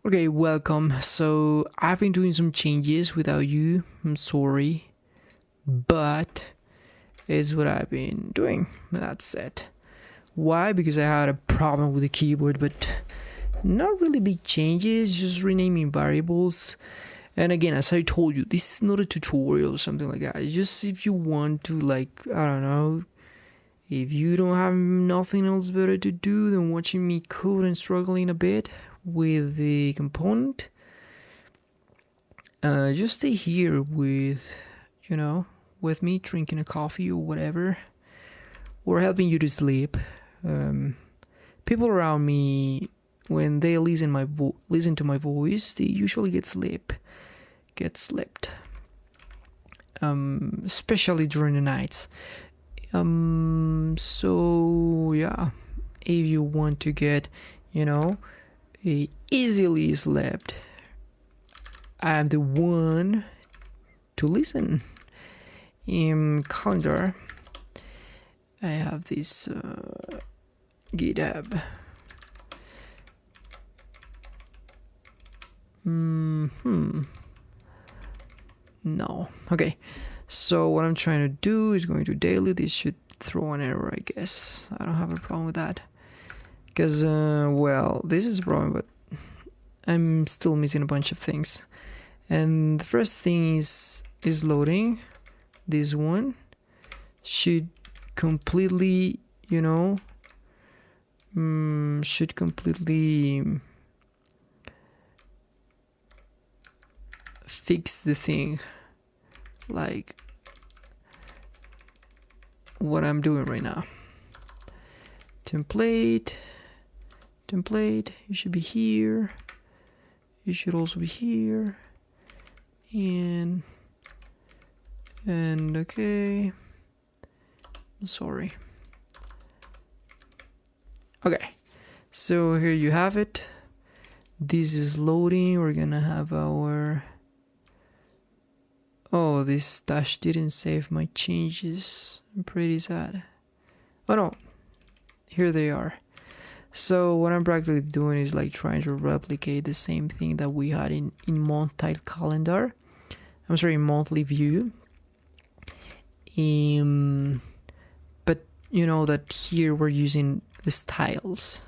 Okay, welcome. So I've been doing some changes without you. I'm sorry, but it's what I've been doing. That's it. Why? Because I had a problem with the keyboard, but not really big changes, just renaming variables. And again, as I told you, this is not a tutorial or something like that. It's just if you want to, I don't know, if you don't have nothing else better to do than watching me code and struggling a bit with the component, just stay here with me drinking a coffee or whatever, or helping you to sleep. People around me, when they listen to my voice, they usually get slept, especially during the nights. So yeah, if you want to get, easily slept, I'm the one to listen. In Calendar, I have this GitHub. No. Okay. So what I'm trying to do is going to daily. This should throw an error, I guess. I don't have a problem with that. Because, this is a problem, but I'm still missing a bunch of things. And the first thing is loading. This one should completely, fix the thing, like what I'm doing right now. Template, you should be here. You should also be here. And okay. Sorry. Okay. So here you have it. This is loading. We're gonna have our... Oh, this dash didn't save my changes. I'm pretty sad. Oh no. Here they are. So what I'm practically doing is trying to replicate the same thing that we had in monthly calendar. I'm sorry, monthly view. But that here we're using the styles.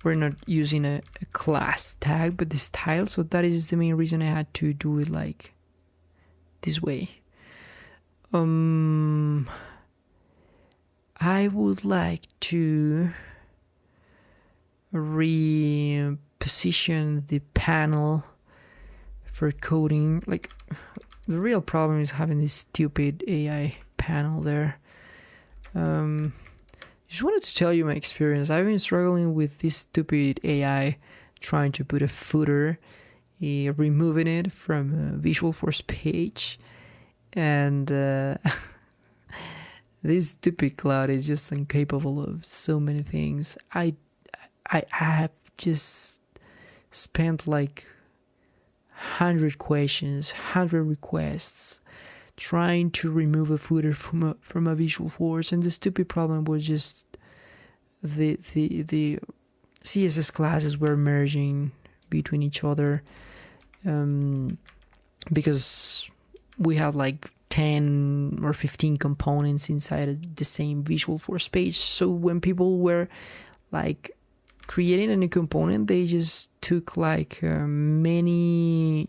We're not using a class tag, but the style. So that is the main reason I had to do it this way. I would like to reposition the panel for coding. The real problem is having this stupid AI panel there. Just wanted to tell you my experience. I've been struggling with this stupid AI, trying to put a footer, removing it from a Visualforce page, and this stupid cloud is just incapable of so many things. I have just spent 100 questions, 100 requests trying to remove a footer from a Visualforce, and the stupid problem was just the CSS classes were merging between each other, because we had 10 or 15 components inside the same Visualforce page. So when people were creating a new component, they just took many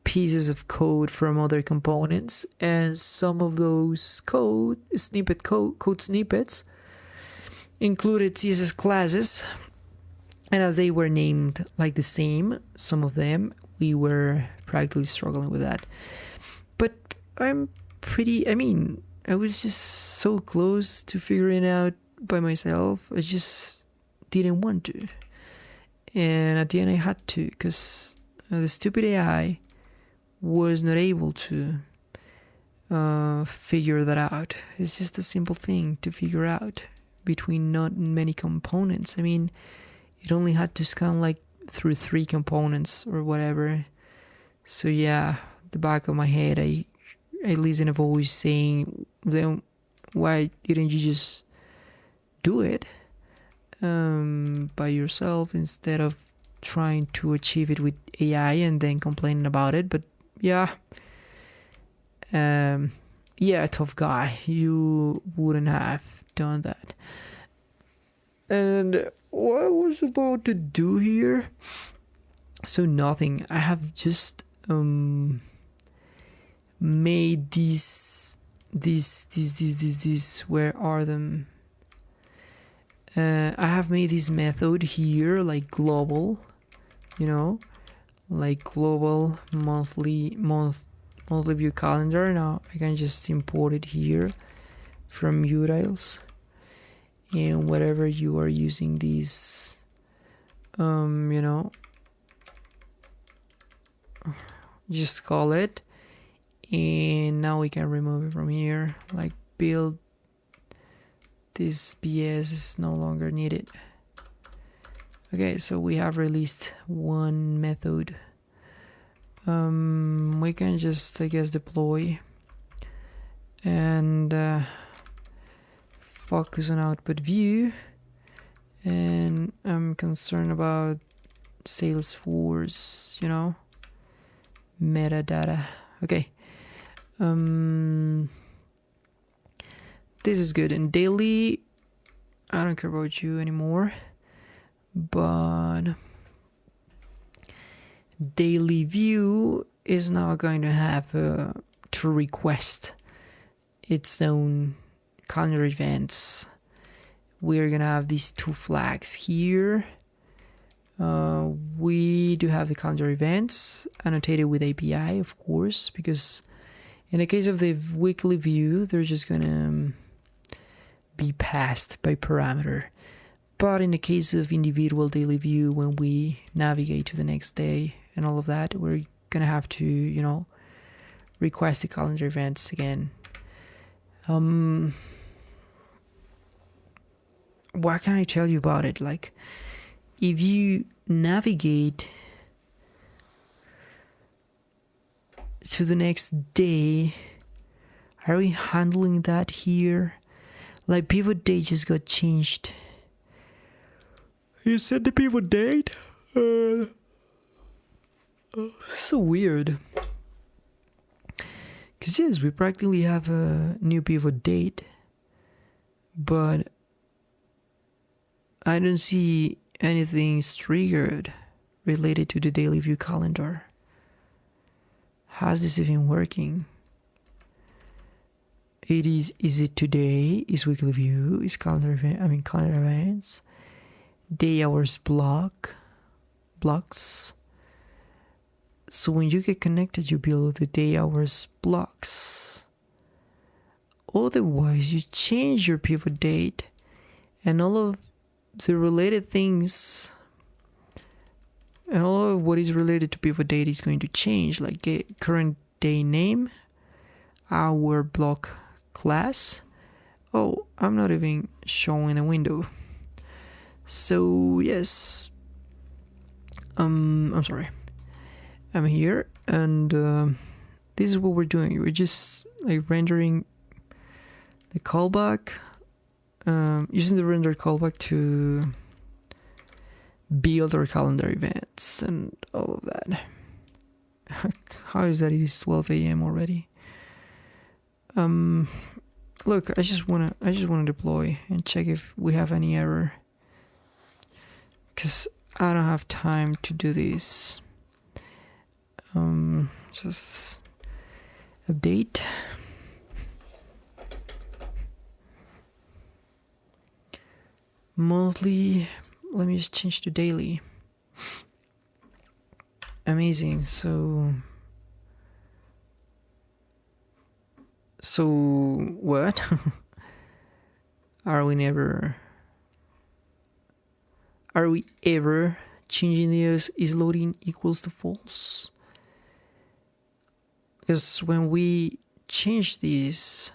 pieces of code from other components, and some of those code snippets included CSS classes, and as they were named the same, some of them, we were practically struggling with that. But I was just so close to figuring it out by myself. I just didn't want to, and at the end I had to, because the stupid AI was not able to figure that out. It's just a simple thing to figure out between not many components. It only had to scan through 3 components or whatever. So yeah, the back of my head, I listen a voice saying, then why didn't you just do it by yourself instead of trying to achieve it with AI and then complaining about it. But yeah, tough guy. You wouldn't have done that. And what I was about to do here, so nothing. I have just made these. Where are them? I have made this method here, like global, like global monthly view calendar. Now I can just import it here from utils, and whatever you are using these, just call it, and now we can remove it from here, like build. This BS is no longer needed. Okay, so we have released one method. We can just, I guess, deploy and focus on output view. And I'm concerned about Salesforce, metadata. Okay. This is good. And daily, I don't care about you anymore, but daily view is now going to have to request its own calendar events. We're gonna have these two flags here. We do have the calendar events annotated with API, of course, because in the case of the weekly view, they're just gonna be passed by parameter. But in the case of individual daily view, when we navigate to the next day and all of that, we're gonna have to, request the calendar events again. What can I tell you about it? Like, if you navigate to the next day, are we handling that here? Like, pivot date just got changed. You said the pivot date? So weird. Because yes, we practically have a new pivot date, but I don't see anything triggered related to the daily view calendar. How's this even working? Is it today? Is weekly view? Is calendar events? Day hours blocks. So when you get connected, you build the day hours blocks. Otherwise, you change your pivot date, and all of the related things, and all of what is related to pivot date is going to change, like current day name, hour block class. Oh, I'm not even showing a window. So yes, I'm sorry. I'm here, and this is what we're doing. We're just like rendering the callback, using the render callback to build our calendar events and all of that. How is that? It is 12 a.m. already. Look, I just wanna deploy and check if we have any error, because I don't have time to do this. Just update. Monthly, let me just change to daily. Amazing. So what? Are we ever changing the is loading equals to false? Because when we change these,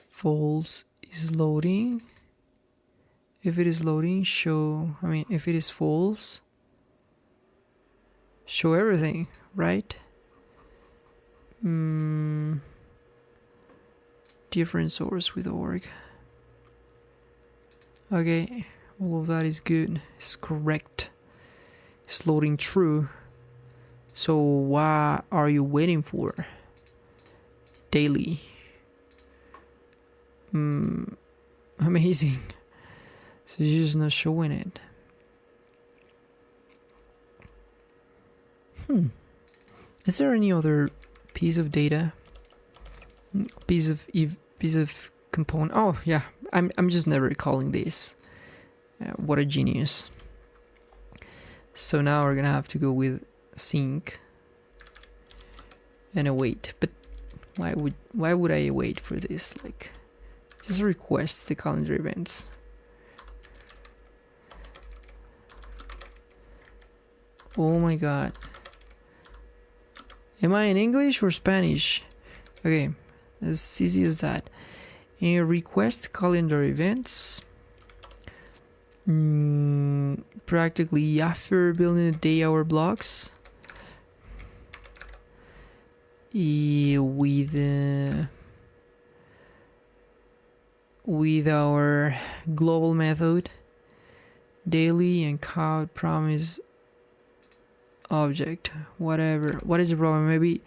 false is loading. If it is loading, if it is false, show everything, right? Different source with org. Okay, All of that is good. It's correct. It's loading true. So what are you waiting for? Daily. Amazing. So it's just not showing it. Is there any other piece of data? Piece of component? Oh yeah, I'm just never calling this. What a genius. So now we're gonna have to go with sync and await. But why would I wait for this? Like, just request the calendar events. Oh my god. Am I in English or Spanish? Okay, as easy as that. In request calendar events, practically after building the day hour blocks, with our global method, daily and count promise object, whatever. What is the problem? Maybe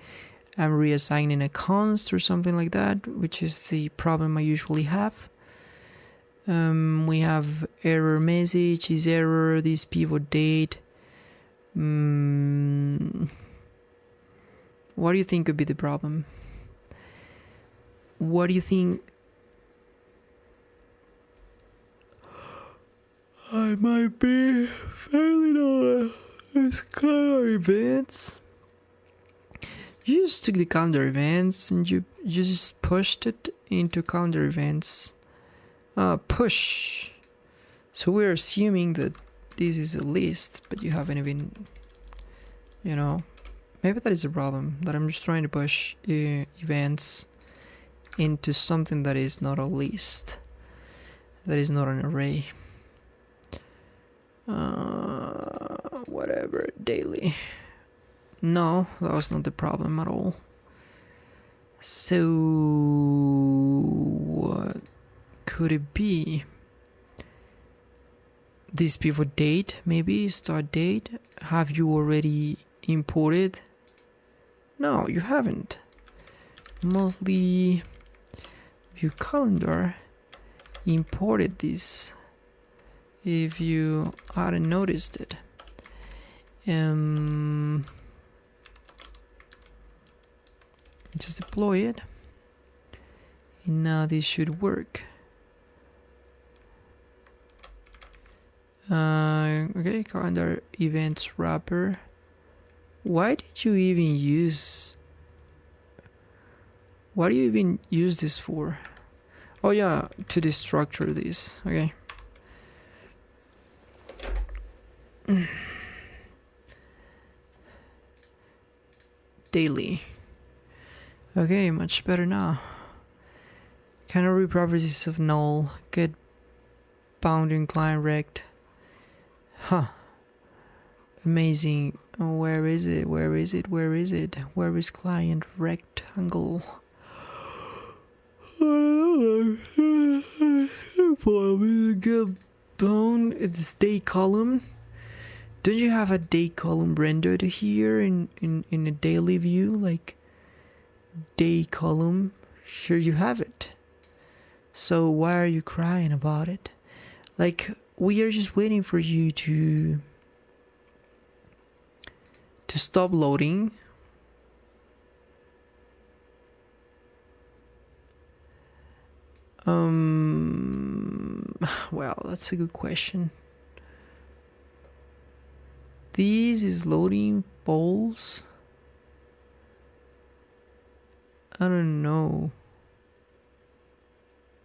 I'm reassigning a const or something like that, which is the problem I usually have. We have error message, is error, this pivot date. What do you think could be the problem? What do you think I might be failing on this calendar events? You just took the calendar events and you just pushed it into calendar events. Push. So we're assuming that this is a list, but you haven't even, maybe that is a problem, that I'm just trying to push events into something that is not a list, that is not an array. Whatever, daily. No, that was not the problem at all. So what could it be? This pivot date, maybe start date. Have you already imported? No, you haven't. Monthly view calendar imported this. If you hadn't noticed it, just deploy it, and now this should work. Okay, calendar events wrapper. Why did you even use? What do you even use this for? Oh yeah, to destructure this. Okay. Daily. Okay, much better now. Canary properties of null, get bounding client rect. Huh. Amazing. Oh, where is it? Where is it? Where is it? Where is client rectangle? Get bound. It's day column. Don't you have a day column rendered here in a daily view, like day column? Sure, you have it. So why are you crying about it? Like, we are just waiting for you to stop loading. Well, that's a good question. This is loading polls. I don't know.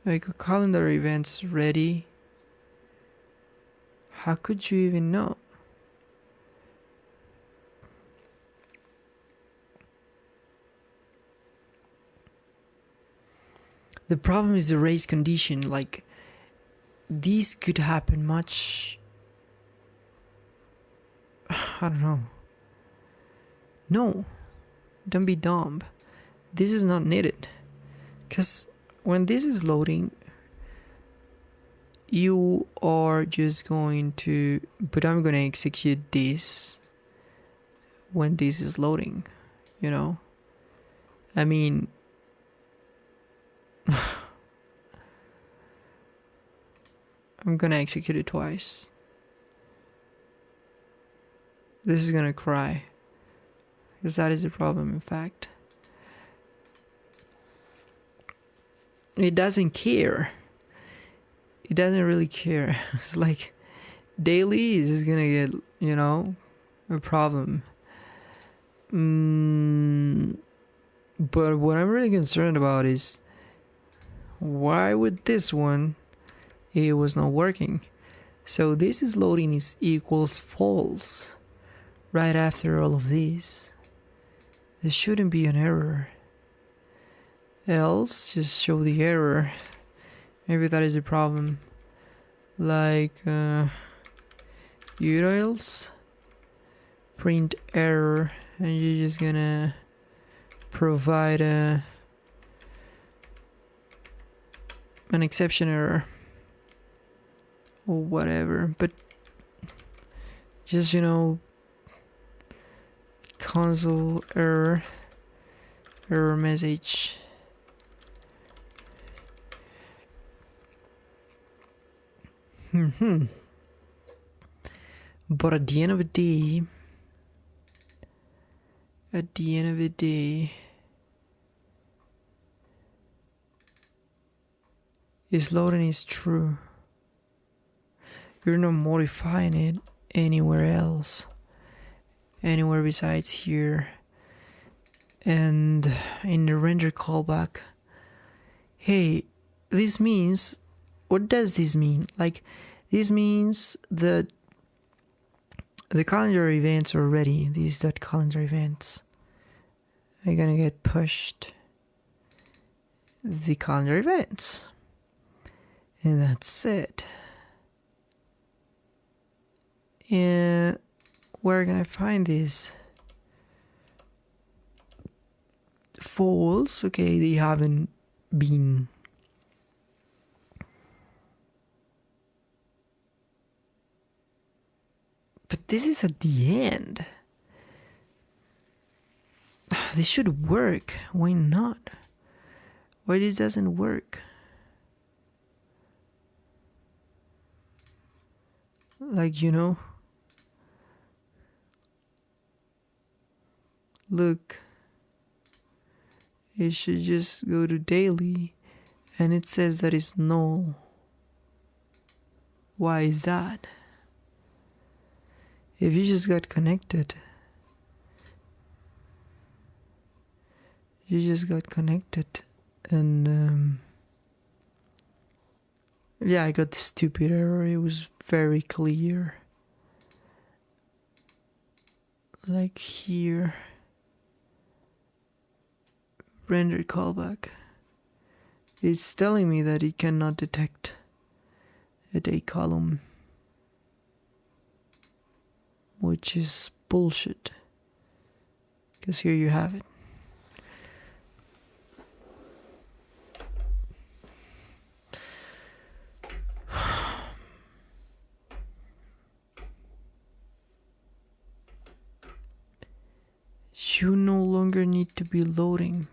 Like, a calendar events ready. How could you even know? The problem is the race condition. Like, this could happen much. I don't know. No, don't be dumb. This is not needed. Because when this is loading, you are just going to, but I'm going to execute this when this is loading, you know? I mean, I'm going to execute it twice. This is going to cry. Because that is the problem, in fact. It doesn't care. It doesn't really care. It's like daily is just gonna get, you know, a problem. But what I'm really concerned about is why with this one it was not working. So this is loading is equals false right after all of this. There shouldn't be an error. Else just show the error. Maybe that is a problem. Like utils print error, and you're just gonna provide an exception error or whatever. But just, you know, console error message. But at the end of the day, this loading is true. You're not modifying it anywhere else, anywhere besides here. And in the render callback, hey, this means, what does this mean? Like, this means that the calendar events are ready. These .calendar events are gonna get pushed. The calendar events. And that's it. And where can I find this? False. Okay, they haven't been. But this is at the end. This should work. Why not? Why this doesn't work? Like, you know, look, it should just go to daily and it says that it's null. Why is that? If you just got connected, and yeah, I got the stupid error. It was very clear. Like here, render callback. It's telling me that it cannot detect a date column, which is bullshit. Because here you have it. You no longer need to be loading.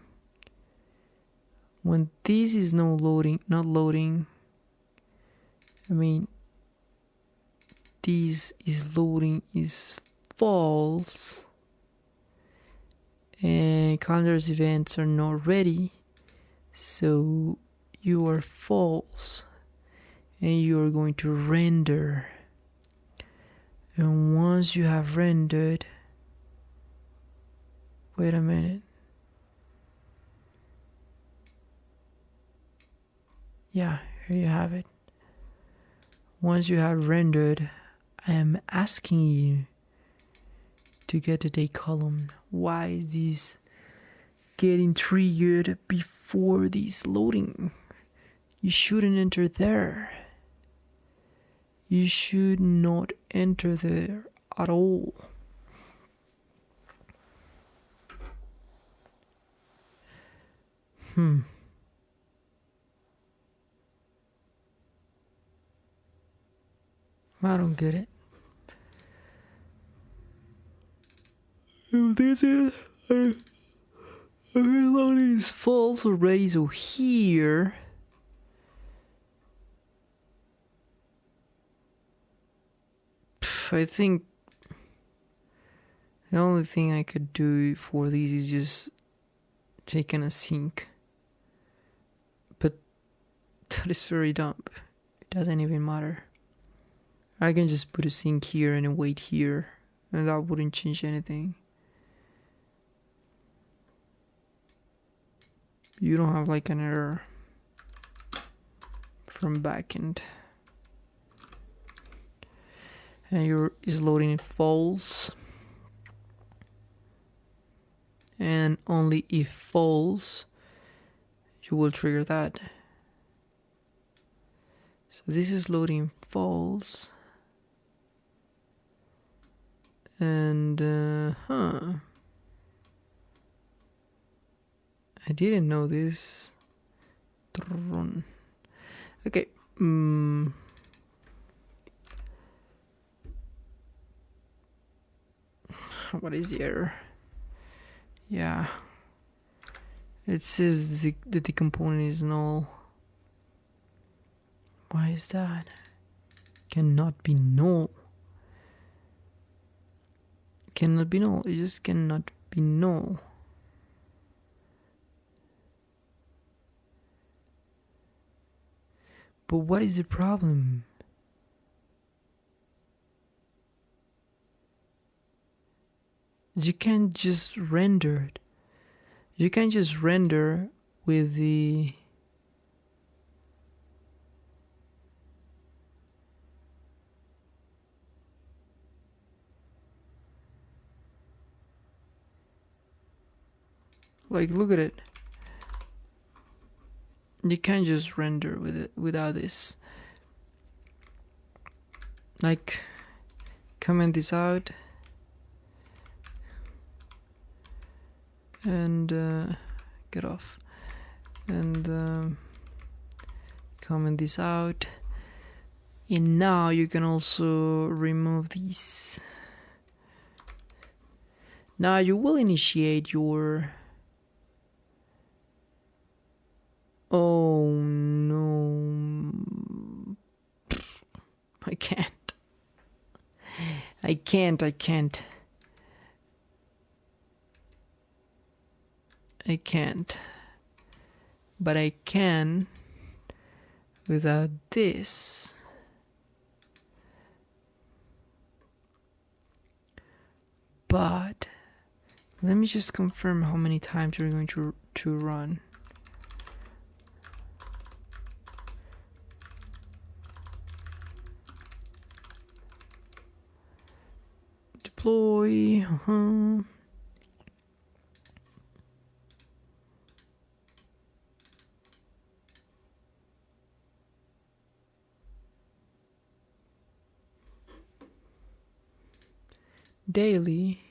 When this is not loading, I mean, this is loading is false, and calendar's events are not ready, so you are false, and you are going to render. And once you have rendered, wait a minute. Yeah, here you have it. Once you have rendered, I am asking you to get a date column. Why is this getting triggered before this loading? You shouldn't enter there. You should not enter there at all. I don't get it. This is loading is false already, so here I think the only thing I could do for these is just take an async, but that is very dumb. It doesn't even matter. I can just put a sync here and a wait here, and that wouldn't change anything. You don't have like an error from backend, and your is loading false, and only if false you will trigger that. So this is loading false, and I didn't know this. Okay. What is the error? Yeah. It says that the component is null. Why is that? Cannot be null. Cannot be null. It just cannot be null. But what is the problem? You can't just render it. You can't just render with the like, look at it. You can't just render with it without this. Like, comment this out and get off, and comment this out, and now you can also remove these. Now you will initiate your oh no, I can't, but I can without this. But let me just confirm how many times you're going to run. Deploy. Daily.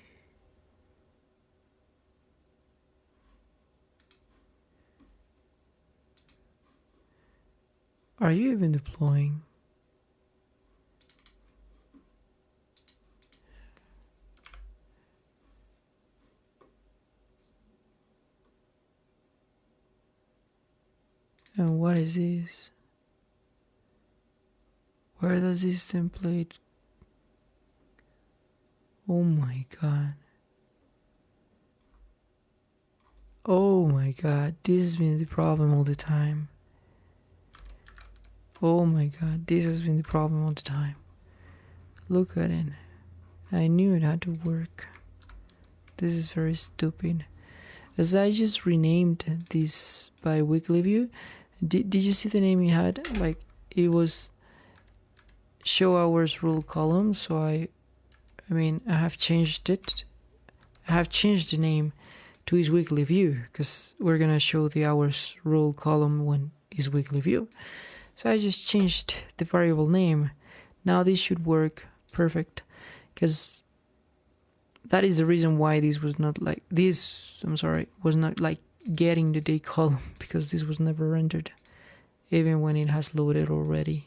Are you even deploying? And what is this? Where does this template? Oh my god. Oh my god, this has been the problem all the time. Oh my god, this has been the problem all the time. Look at it. I knew it had to work. This is very stupid. As I just renamed this by weekly view, did you see the name it had? Like, it was show hours rule column, so I have changed it. I have changed the name to his weekly view because we're gonna show the hours rule column when is weekly view. So I just changed the variable name. Now this should work perfect, because that is the reason why this was not like this. Was not like getting the day column, because this was never rendered, even when it has loaded already.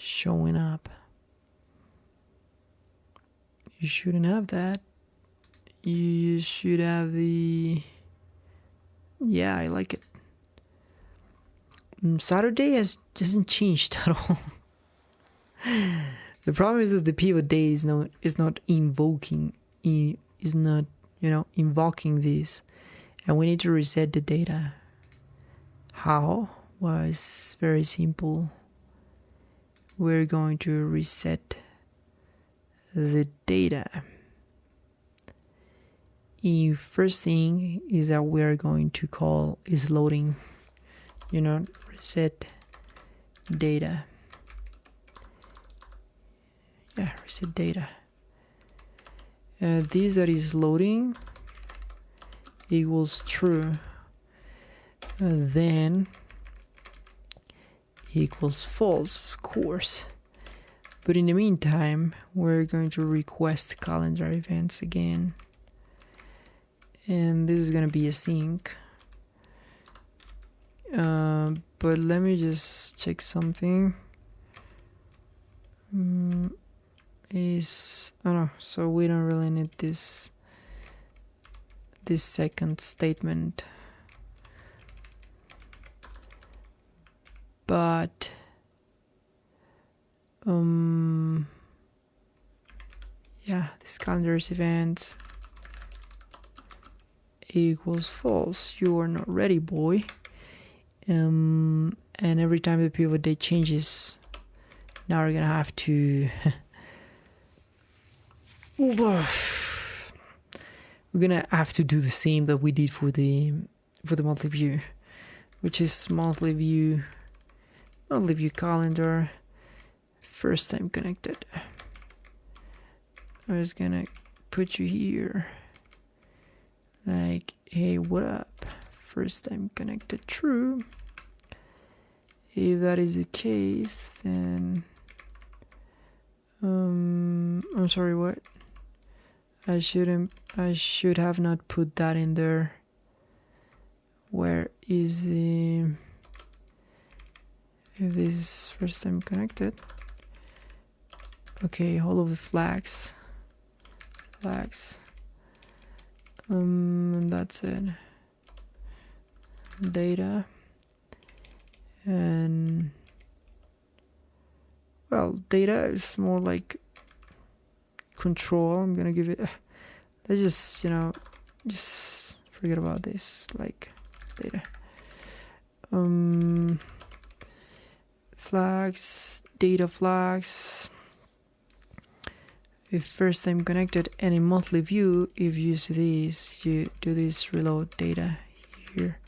showing up. You shouldn't have that. You should have the... Yeah, I like it. Saturday hasn't changed at all. The problem is that the pivot day is not invoking this, and we need to reset the data. How? Well, it's very simple. We're going to reset the data. The first thing is that we're going to call is loading, reset data. Yeah, reset data. This that is loading equals true. Then equals false, of course. But in the meantime, we're going to request calendar events again. And this is going to be a sync. But let me just check something. So we don't really need this second statement. But yeah, this calendar's events equals false. You are not ready, boy. And every time the pivot day changes, now we're gonna have to we're gonna have to do the same that we did for the monthly view, which is monthly view calendar, first time connected. I was gonna put you here like, hey, what up, first time connected, true. If that is the case, then I'm sorry, what? I should have not put that in there. Where is the... If this is first time connected. Okay, all of the flags. And that's it. Data. And well, data is more like control. I'm gonna give it, let's just just forget about this, like data. Flags, data flags. If first time connected, and in monthly view, if you use this, you do this reload data here,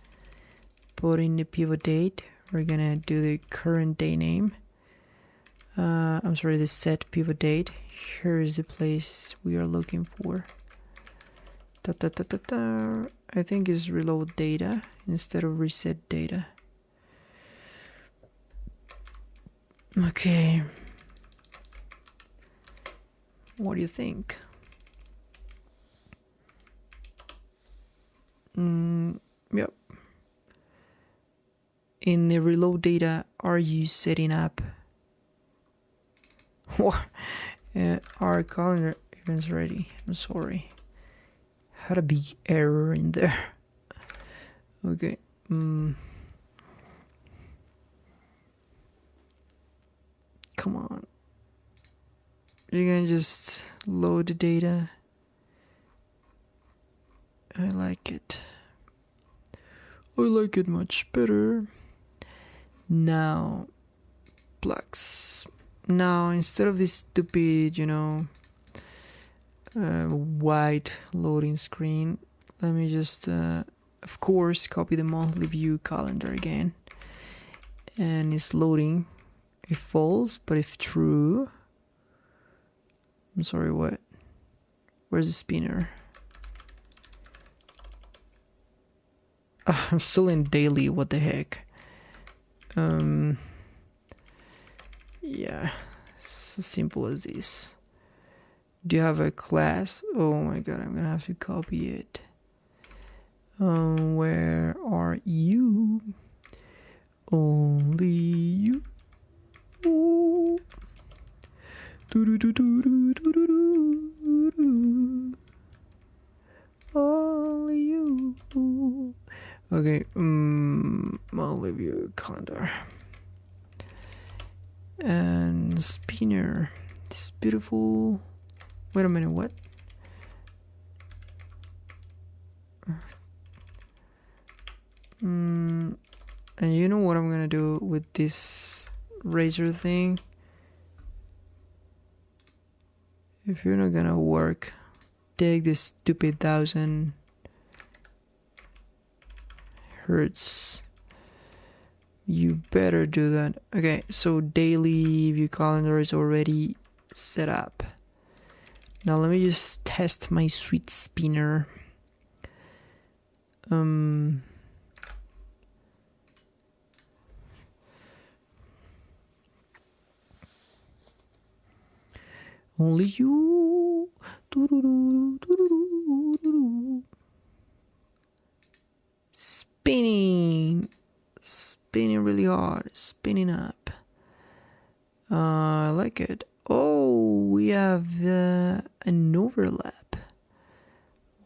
put in the pivot date. We're gonna do the current day name. The set pivot date. Here is the place we are looking for. I think it's reload data instead of reset data. Okay. What do you think? Yep. In the reload data, are you setting up our calendar events ready? I'm sorry. Had a big error in there. Okay. Come on. You can just load the data. I like it. I like it much better. Now, plugs. Now, instead of this stupid, white loading screen, let me just, of course, copy the monthly view calendar again. And it's loading. If false, but if true, I'm sorry, what? Where's the spinner? I'm still in daily, what the heck? Yeah, it's as simple as this. Do you have a class? Oh my god, I'm gonna have to copy it. Where are you? Only you. Ooh. Only you. Okay, I'll leave you calendar. And spinner. This beautiful. Wait a minute, what? And you know what I'm gonna do with this razor thing? If you're not gonna work, take this stupid 1000 hertz. You better do that. Okay, so daily view calendar is already set up. Now let me just test my sweet spinner. Only you. Spinning really hard, spinning up. I like it. Oh, we have an overlap.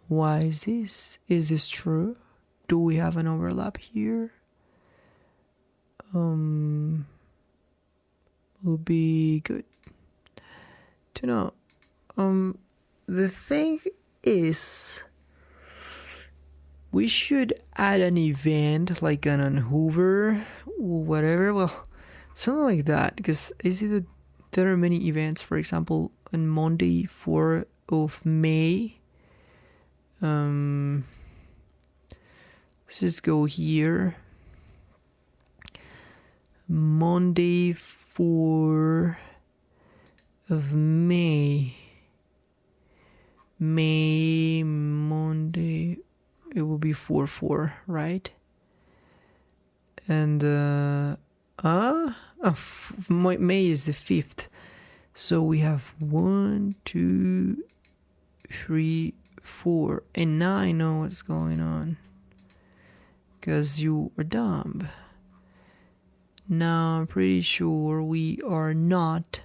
Why is this? Is this true? Do we have an overlap here? Will be good to know. The thing is, we should add an event like on Hoover or whatever. Well, something like that, because I see that there are many events. For example, on Monday, 4th of May. Let's just go here. Monday, 4th of May. Monday. It will be 4/4, right? And May is the 5th. So we have 1, 2, 3, 4, and now I know what's going on. Because you are dumb. Now I'm pretty sure we are not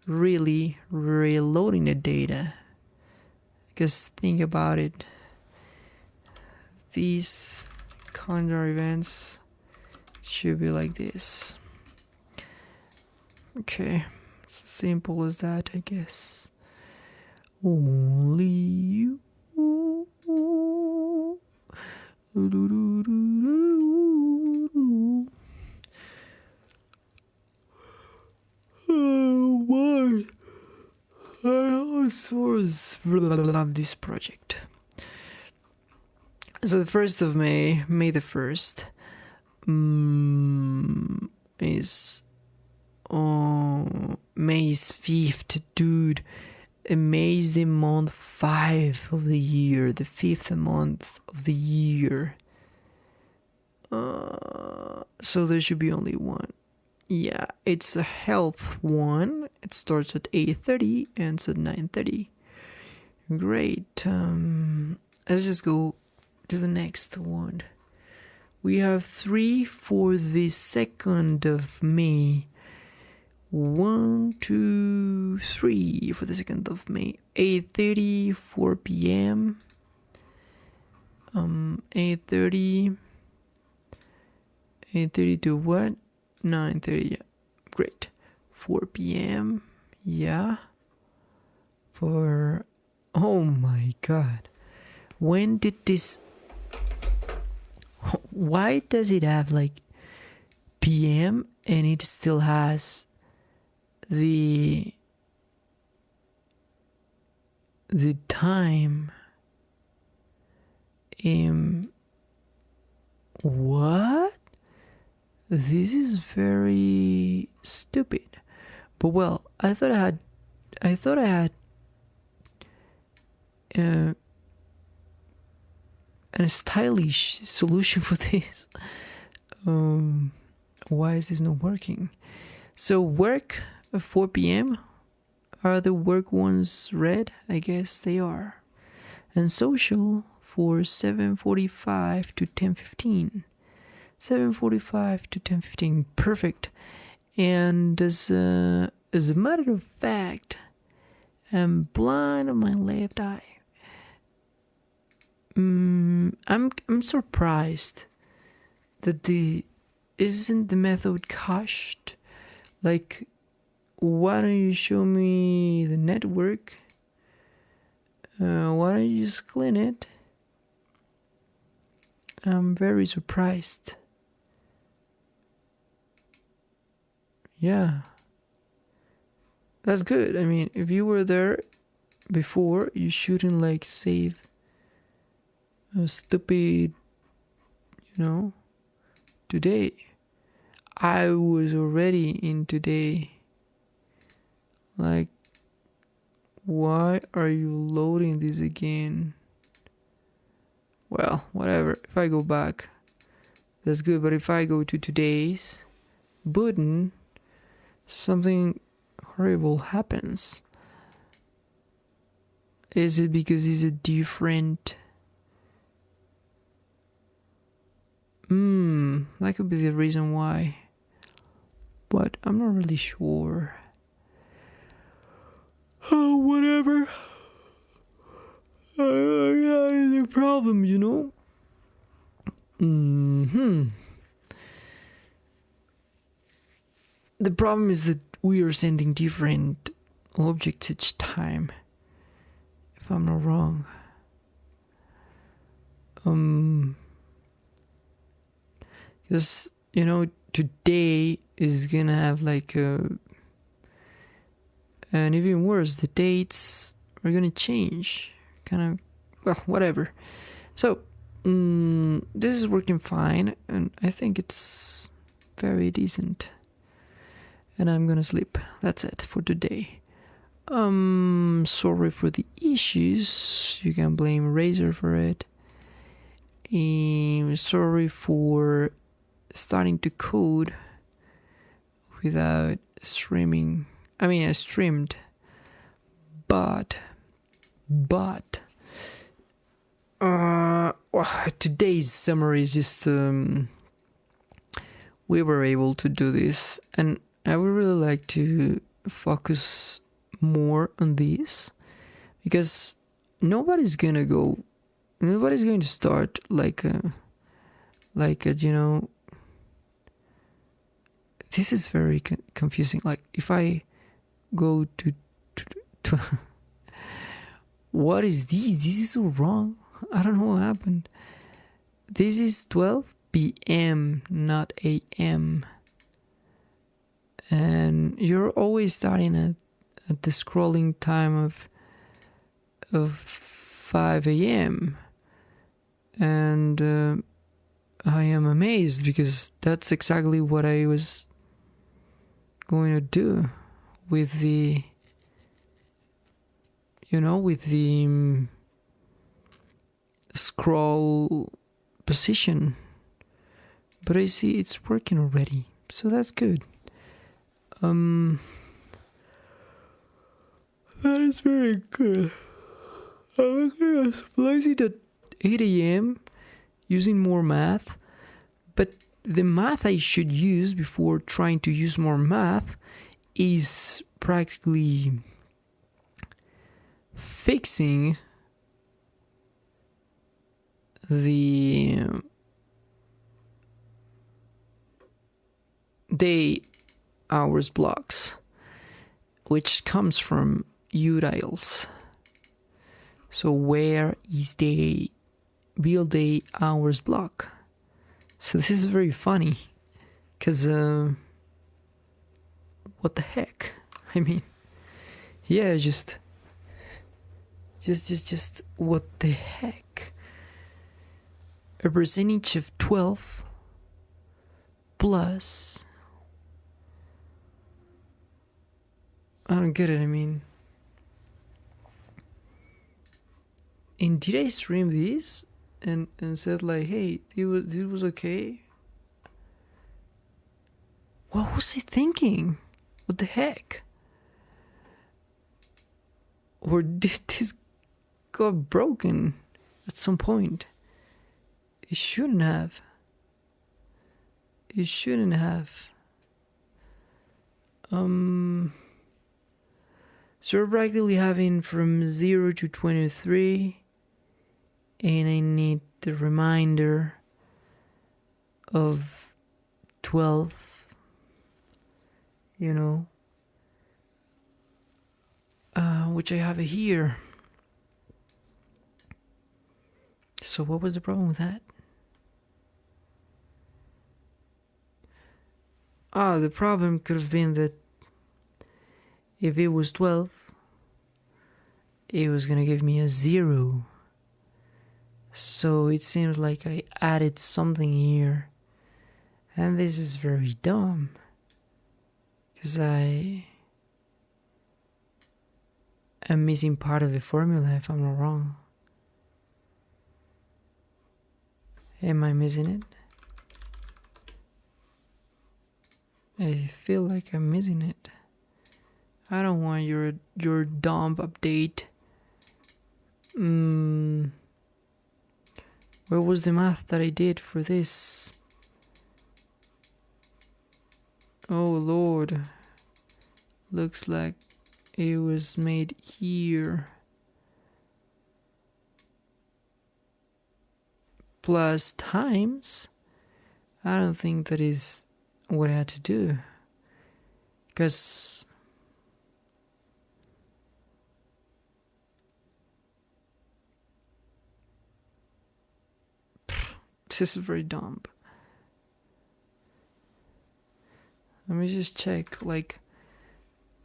really reloading the data. Because think about it. These calendar events should be like this. Okay, it's as simple as that, I guess. Only you. Oh my! I also love this project. So the 1st of May, May the 1st, is May's 5th, dude. Amazing month 5 of the year, the 5th month of the year. So there should be only one. Yeah, it's a health one. It starts at 8:30 and ends at 9:30. Great. Let's just go to the next one. We have 3 for the 2nd of May. 1, 2, 3 for the 2nd of May. 8:30, 4 p.m. 8:30 to what? 9:30. Yeah, great. 4 p.m. Yeah. For, oh my god, when did this? Why does it have like PM and it still has the time? What? This is very stupid. But well, I thought I had a stylish solution for this. Why is this not working? So work at 4 p.m. Are the work ones red? I guess they are. And social for 7:45 to 10:15. 7:45 to 10:15. Perfect. And does as a matter of fact, I'm blind on my left eye. I'm surprised that isn't the method cached. Like, why don't you show me the network? Why don't you just clean it? I'm very surprised. Yeah. That's good. I mean, if you were there before, you shouldn't like save a stupid, today. I was already in today. Like, why are you loading this again? Well, whatever. If I go back, that's good. But if I go to today's button, something horrible happens. Is it because it's a different... that could be the reason why. But I'm not really sure. Oh, whatever. That is a problem, The problem is that we are sending different objects each time, if I'm not wrong. Because, today is gonna have like and even worse, the dates are gonna change. Whatever. So, this is working fine, and I think it's very decent. And I'm gonna sleep. That's it for today. Sorry for the issues. You can blame Razer for it. Sorry for starting to code without streaming. I mean, I streamed, but today's summary is just we were able to do this, and I would really like to focus more on this, because nobody's going to start this is very confusing. Like, if I go to what is this? This is so wrong. I don't know what happened. This is 12 p.m., not a.m. And you're always starting at the scrolling time of 5 a.m. And I am amazed, because that's exactly what I was going to do with the scroll position. But I see it's working already, so that's good. That is very good. I'm going to splice it at 8 a.m. using more math, but the math I should use before trying to use more math is practically fixing the day hours blocks, which comes from utils. So where is the real day hours block? So this is very funny, because what the heck? I mean, yeah, just what the heck? A percentage of 12 plus, I don't get it. I mean, and did I stream this and said like, hey, it was okay? What was he thinking? What the heck? Or did this got broken at some point? It shouldn't have. So we're practically having from 0 to 23, and I need the remainder of 12, which I have here. So what was the problem with that? The problem could have been that if it was 12, it was gonna give me a 0. So it seems like I added something here. And this is very dumb. Because I am missing part of the formula if I'm not wrong. Am I missing it? I feel like I'm missing it. I don't want your dump update. Where was the math that I did for this? Oh Lord. Looks like it was made here. Plus times. I don't think that is what I had to do. Because this is very dumb. Let me just check. Like,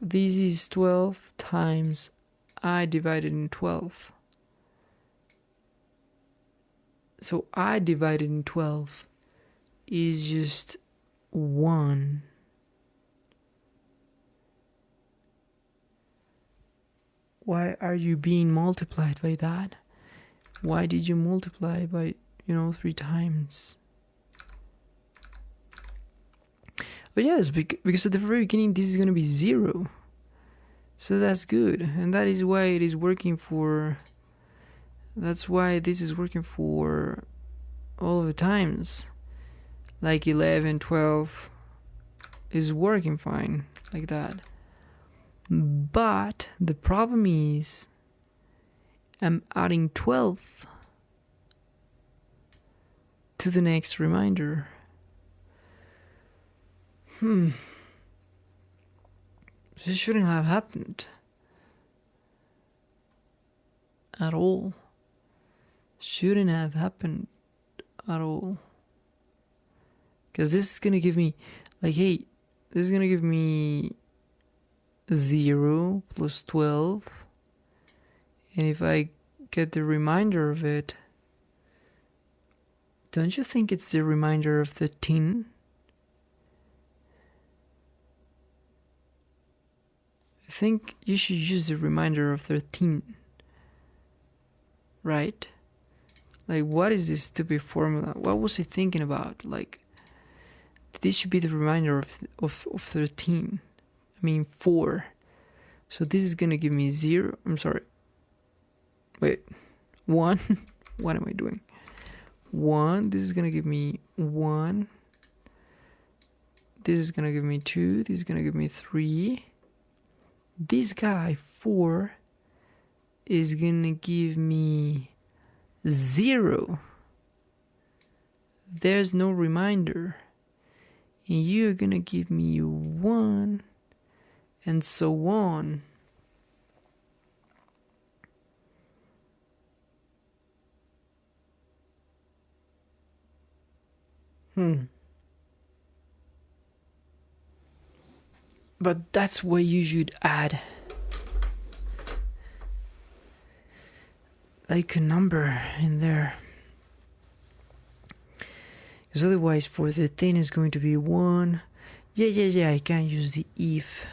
this is 12 times I divided in 12. So I divided in 12 is just 1. Why are you being multiplied by that? Why did you multiply by, 3 times? But yes, because at the very beginning this is going to be 0. So that's good. And that is why it is working for... That's why this is working for all the times. Like 11, 12 is working fine like that. But the problem is I'm adding 12 to the next reminder. This shouldn't have happened at all. Shouldn't have happened at all. Because this is gonna give me, like, hey, this is gonna give me 0 plus 12. And if I get the reminder of it, don't you think it's the reminder of 13? I think you should use the reminder of 13. Right? Like, what is this stupid formula? What was I thinking about? Like, this should be the reminder of 13. I mean 4. So this is gonna give me 0. I'm sorry. Wait. 1. What am I doing? 1. This is gonna give me 1. This is gonna give me 2. This is gonna give me 3. This guy, 4, is gonna give me 0. There's no reminder. And you're gonna give me 1, and so on. But that's why you should add like a number in there. Because otherwise for 13 is going to be 1. Yeah, I can't use the if.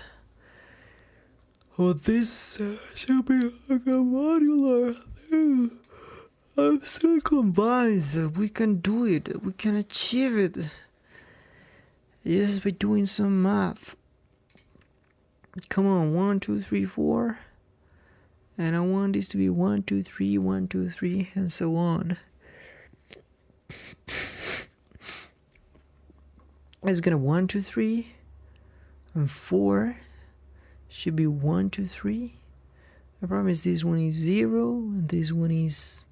Oh, this should be like a modular thing. I'm so convinced that we can do it. We can achieve it. Just by doing some math. Come on, 1, 2, 3, 4. And I want this to be 1, 2, 3, 1, 2, 3, and so on. It's gonna 1, 2, 3, and 4. should be 1, 2, 3. The problem is this one is 0 and this one is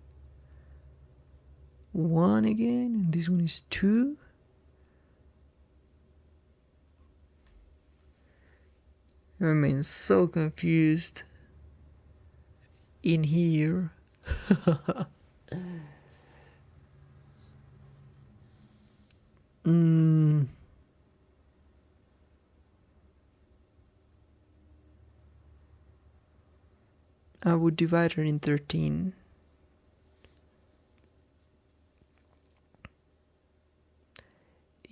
1 again and this one is 2. I'm so confused in here. I would divide her in 13.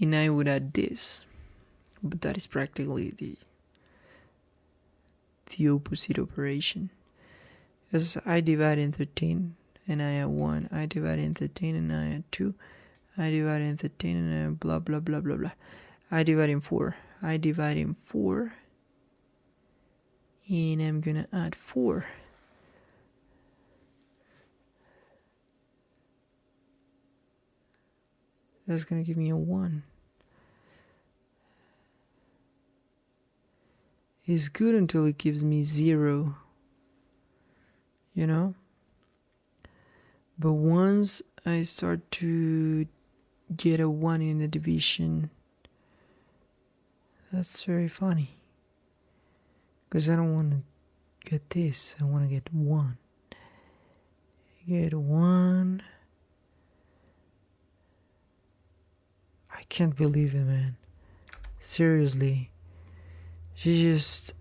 And I would add this, but that is practically the opposite operation. As I divide in 13 and I add 1, I divide in 13 and I add 2, I divide in 13 and I add blah blah blah blah blah. I divide in 4, I divide in 4, and I'm gonna add 4. That's gonna give me a 1. It's good until it gives me 0, you know? But once I start to get a 1 in the division, that's very funny. Because I don't want to get this, I want to get 1. Get 1. I can't believe it, man. Seriously. She just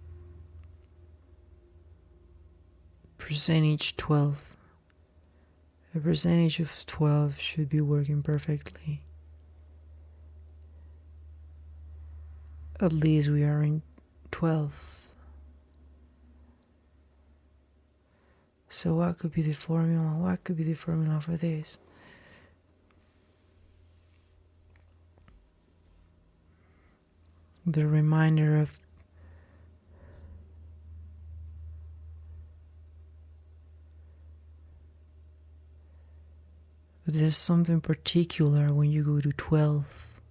percentage 12. A percentage of 12 should be working perfectly. At least we are in 12. So what could be the formula? What could be the formula for this? The reminder of but there's something particular when you go to 12.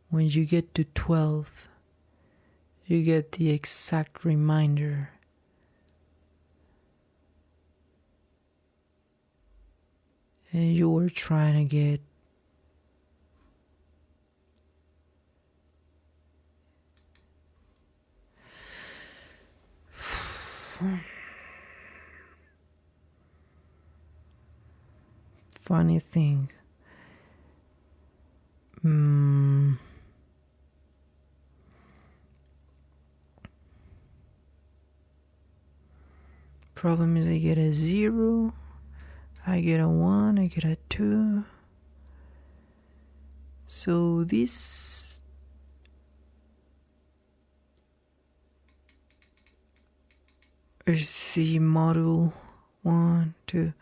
When you get to 12, you get the exact reminder. And you were trying to get funny thing. Problem is I get a 0, I get a 1, I get a 2. So this is the module 1, 2,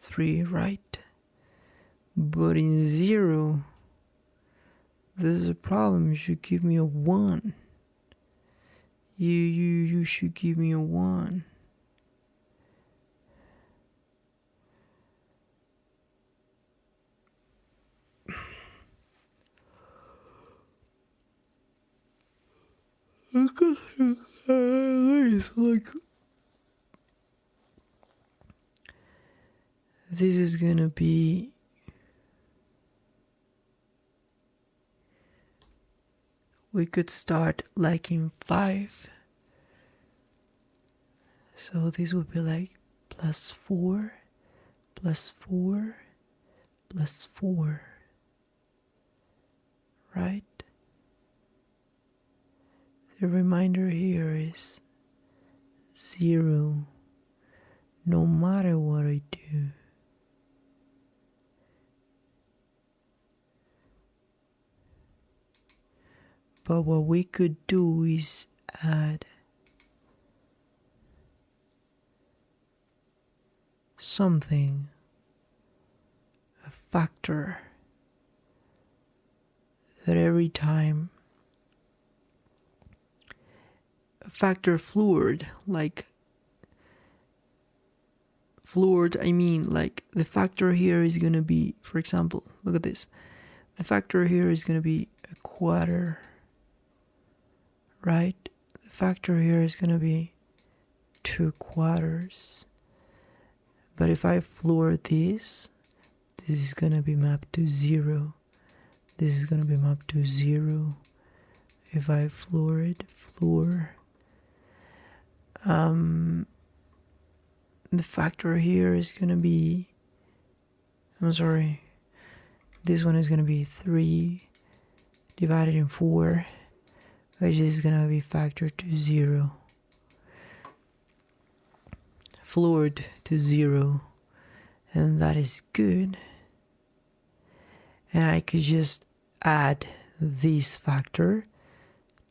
3, right? But in 0, there's a problem. You should give me a 1. You should give me a 1. It's like this is gonna be we could start like in 5. So this would be like plus 4, plus 4, plus 4. Right? The reminder here is 0, no matter what I do. But what we could do is add something, a factor, that every time a factor fluid, like fluid, I mean like the factor here is going to be, for example, look at this. The factor here is going to be a quarter. right? The factor here is going to be 2/4. But if I floor this is going to be mapped to 0. This is going to be mapped to 0. If I floor it, the factor here is going to be, I'm sorry, this one is going to be 3 divided in 4, which is going to be factored to 0. Floored to 0, and that is good. And I could just add this factor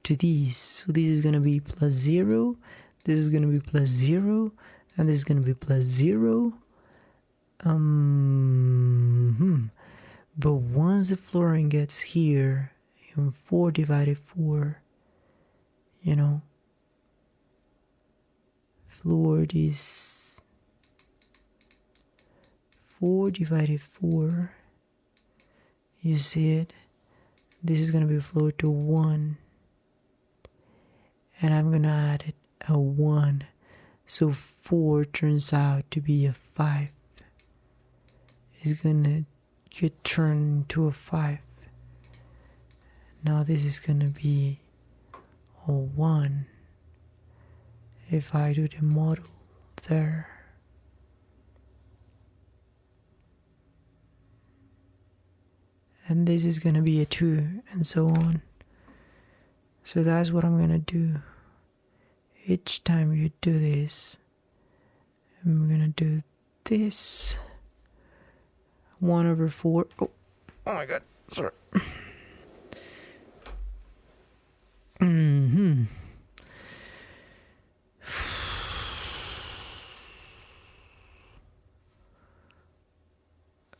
to these. So this is going to be plus 0, this is going to be plus 0, and this is going to be plus 0. But once the flooring gets here in 4 divided 4, you know, floored is 4 divided 4. You see it? This is going to be floored to 1. And I'm going to add it a 1. So 4 turns out to be a 5. It's going to get turned into a 5. Now this is going to be a 1. If I do the model there. And this is going to be a 2, and so on. So that's what I'm going to do. Each time you do this, I'm going to do this. 1/4. Oh my god, sorry.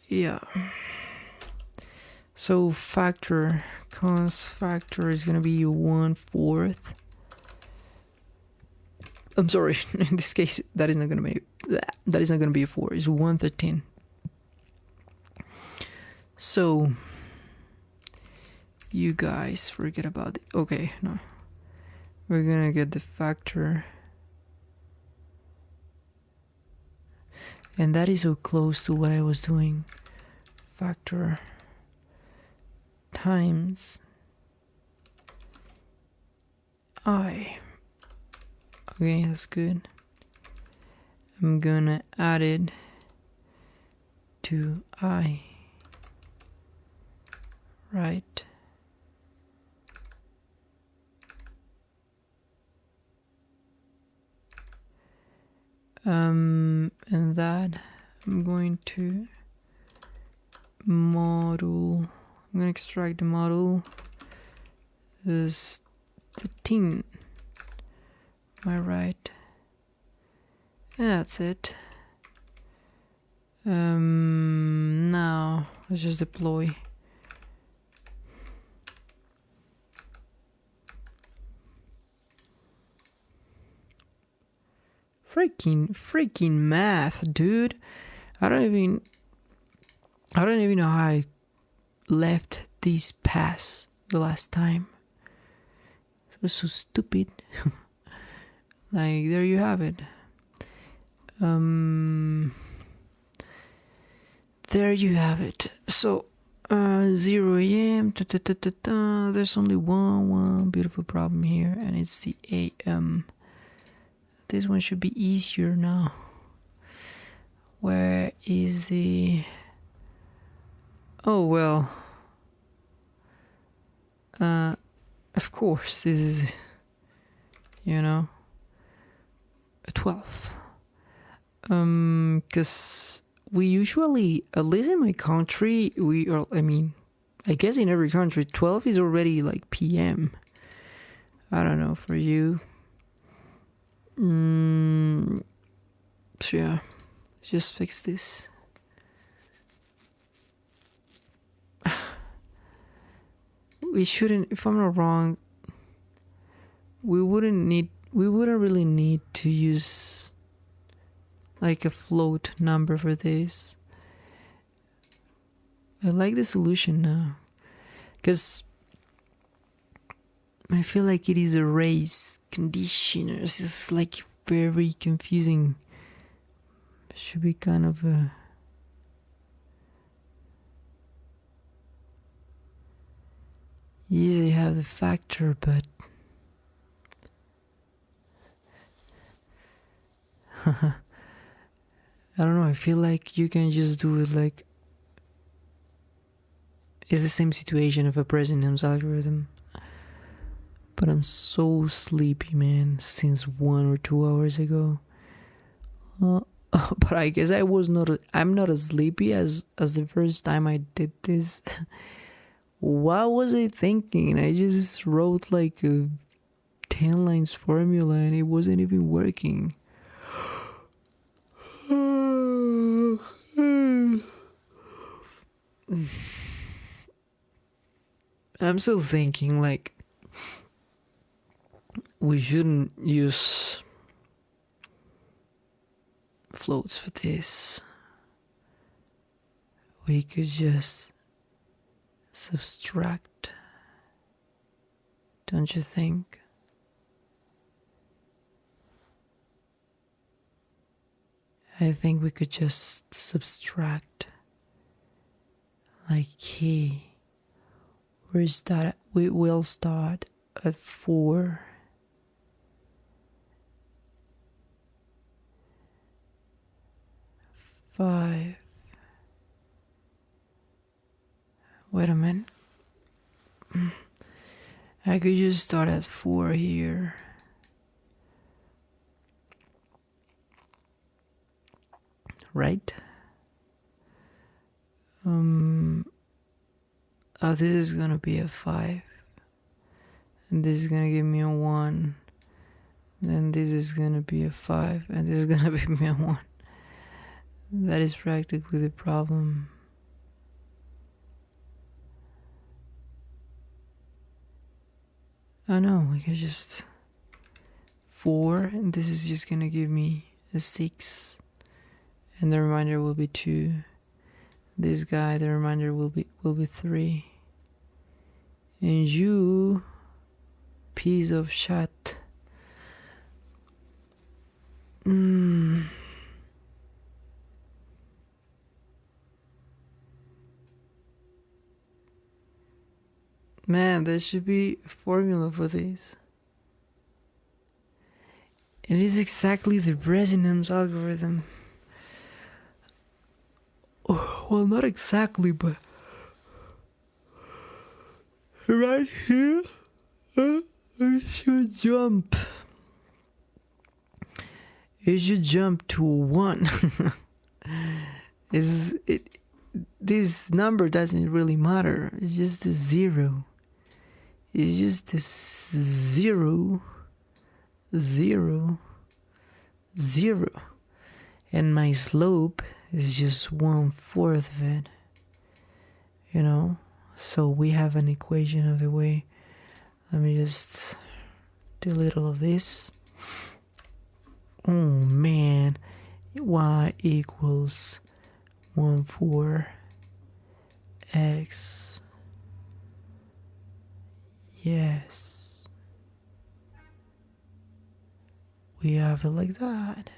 Yeah. So cons factor is going to be 1/4. I'm sorry, in this case that is not going to be a 4. It's 1/13. So you guys forget about it. Okay, no. We're going to get the factor. And that is so close to what I was doing. Factor times I. Okay, that's good. I'm gonna add it to I. Right. And that I'm going to model. I'm gonna extract the model is 13. Am I right? And that's it. Now let's just deploy. Freaking math, dude. I don't even know how I left this pass the last time. It was so stupid. Like, there you have it. There you have it. So 0 a.m. There's only one beautiful problem here, and it's the a.m. This one should be easier now. Where is the... Oh, well. Of course, this is, you know, a 12th. Because we usually, at least in my country, I guess in every country, 12 is already like PM. I don't know, for you. So yeah, just fix this. We shouldn't, if I'm not wrong, we wouldn't really need to use like a float number for this. I like the solution now, because my feel like it is a race conditioners. It's like very confusing. It should be kind of a yes, you have the factor, but I don't know. I feel like you can just do it like it's the same situation of a President's algorithm. But I'm so sleepy, man, since 1 or 2 hours ago. But I guess I'm not as sleepy as the first time I did this. What was I thinking? I just wrote like a 10 lines formula and it wasn't even working. I'm still thinking like we shouldn't use floats for this. We could just subtract, don't you think? I think we could just subtract like key. We will start at 4. Five. Wait a minute. I could just start at 4 here. Right? Oh, this is gonna be a 5. And this is gonna give me a 1. Then this is gonna be a 5. And this is gonna give me a 1. That is practically the problem. Oh no, we can just 4, and this is just gonna give me a 6, and the remainder will be 2. This guy, the remainder will be 3. And you, piece of shit. Man, there should be a formula for this. It is exactly the Bresinum's algorithm. Oh, well, not exactly, but right here, it should jump. It should jump to 1. This number doesn't really matter. It's just a 0. It's just a 0, 0, 0. And my slope is just 1/4 of it. You know? So we have an equation of the way. Let me just delete all of this. Oh man. Y equals 1/4 x. Yes. We have it like that.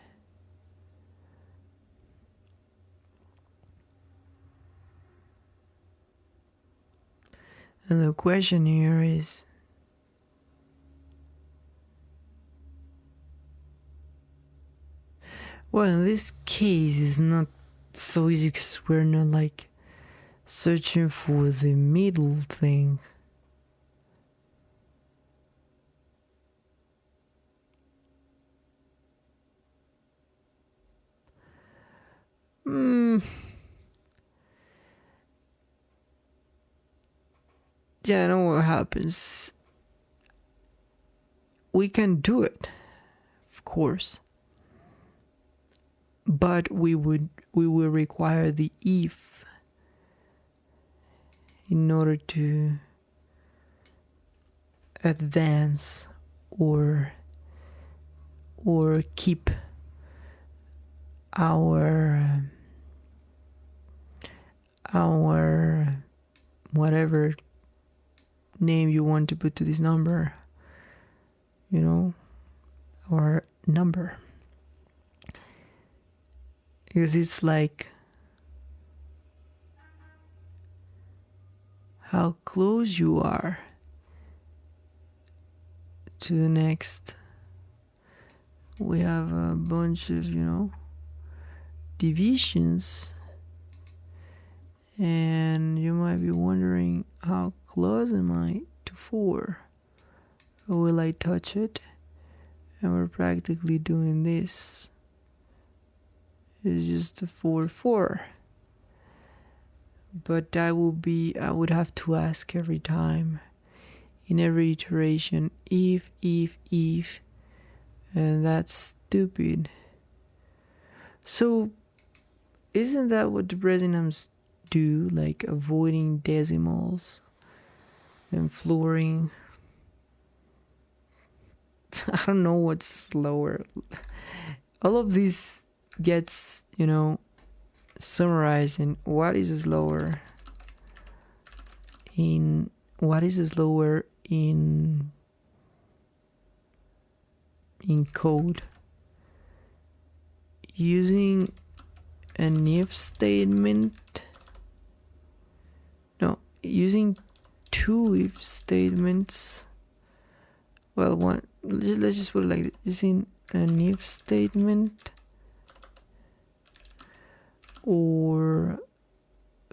And the question here is, well, in this case, it's not so easy because we're not like searching for the middle thing. Yeah, I know what happens. We can do it, of course. But we will require the if in order to advance or keep our whatever name you want to put to this number, you know, or number. Because it's like how close you are to the next. We have a bunch of, divisions, and you might be wondering, how close am I to 4? Or will I touch it? And we're practically doing this. It's just a 4, 4. But I would have to ask every time, in every iteration, if, and that's stupid. So, isn't that what the Bresinums do, like avoiding decimals and flooring? I don't know what's slower. All of this gets, summarized in what is slower in code. Using an if statement. No, using 2 if statements. Well, let's just put it like this. Using an if statement, or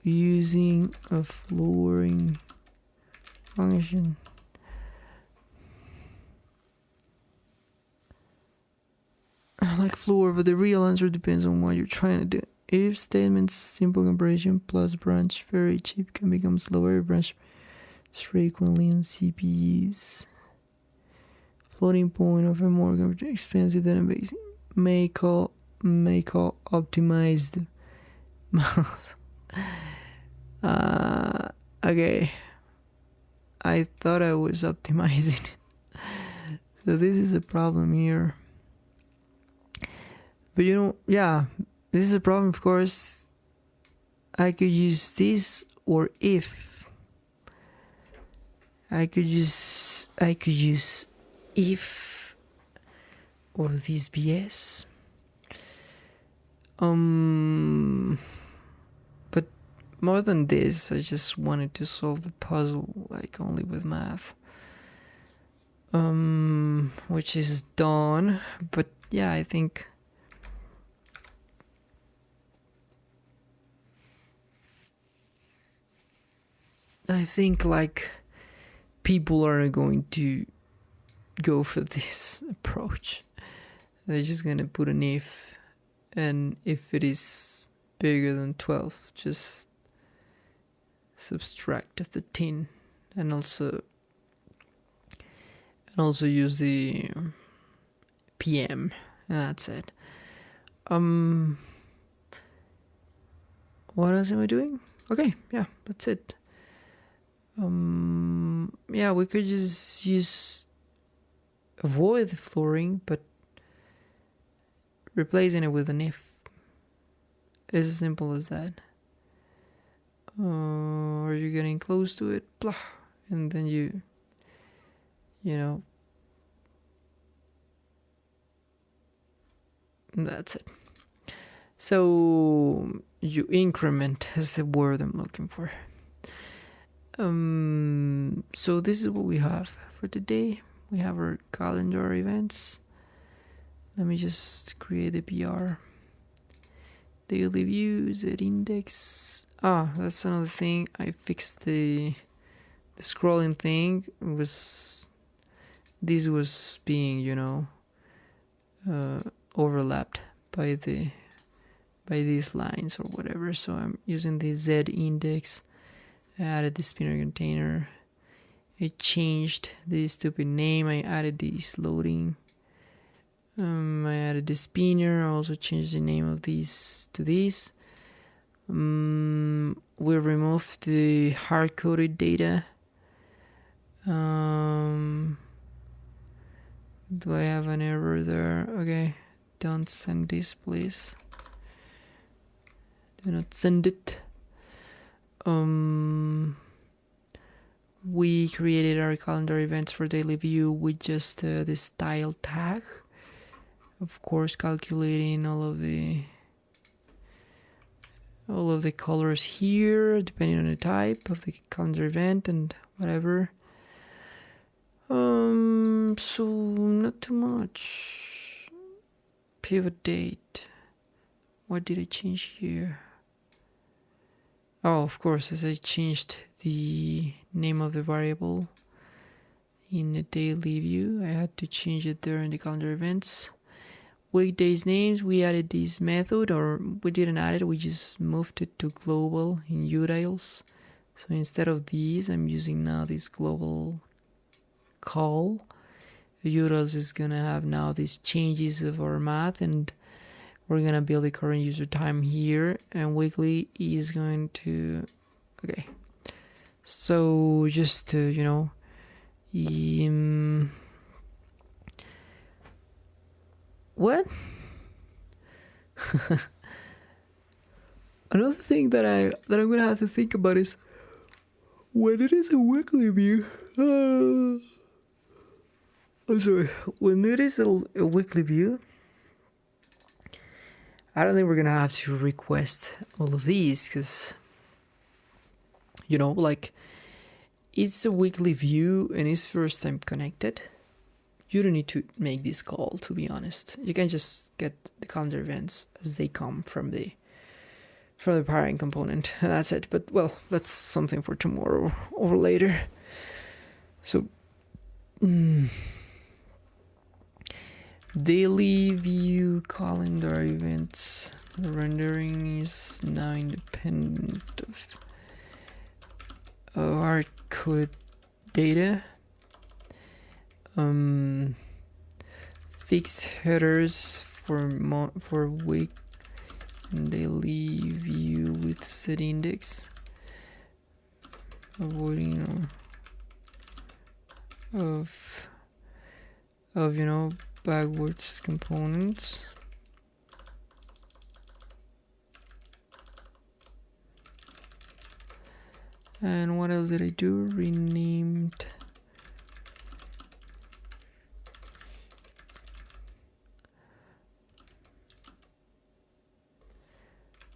using a flooring function. I like floor, but the real answer depends on what you're trying to do. If statements, simple comparison plus branch very cheap can become slower. Branch is frequently on CPUs. Floating point of a more expensive database may call optimized. Okay, I thought I was optimizing it. So this is a problem here. But this is a problem, of course. I could use this, or if. I could use if, or this BS. But more than this, I just wanted to solve the puzzle, like only with math. Which is done. But yeah, I think like people aren't going to go for this approach. They're just gonna put an if, and if it is bigger than 12, just subtract the 10, and also use the PM, and that's it. What else am I doing? Okay, yeah, that's it. We could just avoid the flooring, but replacing it with an if. It's as simple as that. Or you're getting close to it, blah, and then you that's it. So you increment is the word I'm looking for. So this is what we have for today. We have our calendar events. Let me just create a PR. Daily views at index. That's another thing. I fixed the scrolling thing. This was being overlapped by these lines or whatever. So I'm using the Z index. I added the spinner container. I changed the stupid name. I added this loading. I added the spinner. I also changed the name of these to this. We removed the hard-coded data. Do I have an error there? Okay, don't send this, please. Do not send it. we created our calendar events for daily view with just the style tag. Of course, calculating all of the colors here, depending on the type of the calendar event and whatever. So not too much. Pivot date. What did I change here? Oh, of course, as I changed the name of the variable in the daily view, I had to change it there in the calendar events. Weekdays names, we added this method, or we didn't add it, we just moved it to global in utils. So instead of these, I'm using now this global call. Utils is gonna have now these changes of our math, and we're gonna build the current user time here, and weekly is going to, okay. So just to, you know, what? Another thing that I'm gonna have to think about is when it is a weekly view. I'm sorry. When it is a weekly view, I don't think we're gonna have to request all of these because, you know, like, it's a weekly view and it's first time connected. You don't need to make this call, to be honest. You can just get the calendar events as they come from the parent component, and that's it. But well, that's something for tomorrow or later. So daily view calendar events. The rendering is now independent of our code data. Fixed headers for week and daily view with set index, avoiding of you know, backwards components. And what else did I do? Renamed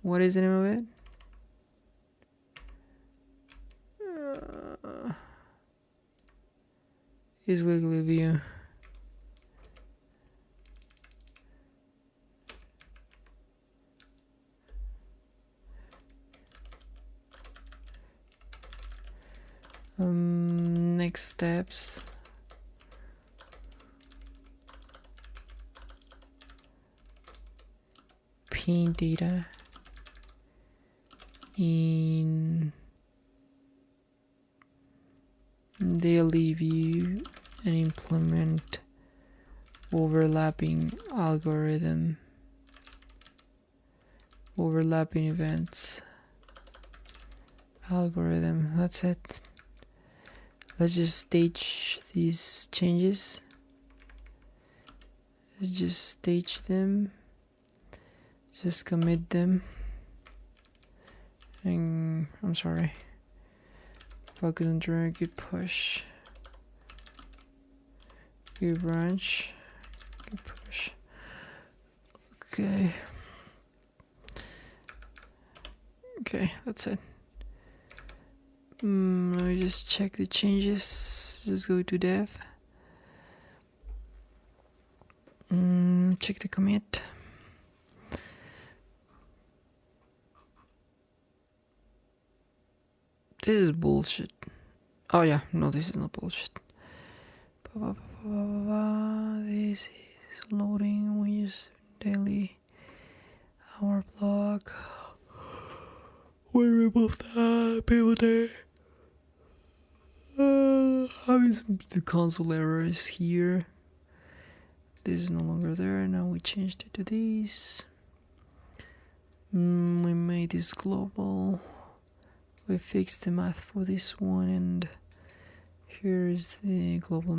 what is the name of it? Is weekly view. Next steps. Paint data in daily view and implement overlapping events algorithm. That's it. Let's just stage these changes. Let's just stage them, just commit them, and I'm sorry, focus on drag, git push, git branch, git push. Okay, that's it. Let me just check the changes. Just go to dev. Check the commit. This is bullshit. Oh yeah, no, this is not bullshit. This is loading. We use daily our blog. We remove that people there. Having some the console errors here. This is no longer there. Now we changed it to this. We made this global. We fixed the math for this one, and here is the global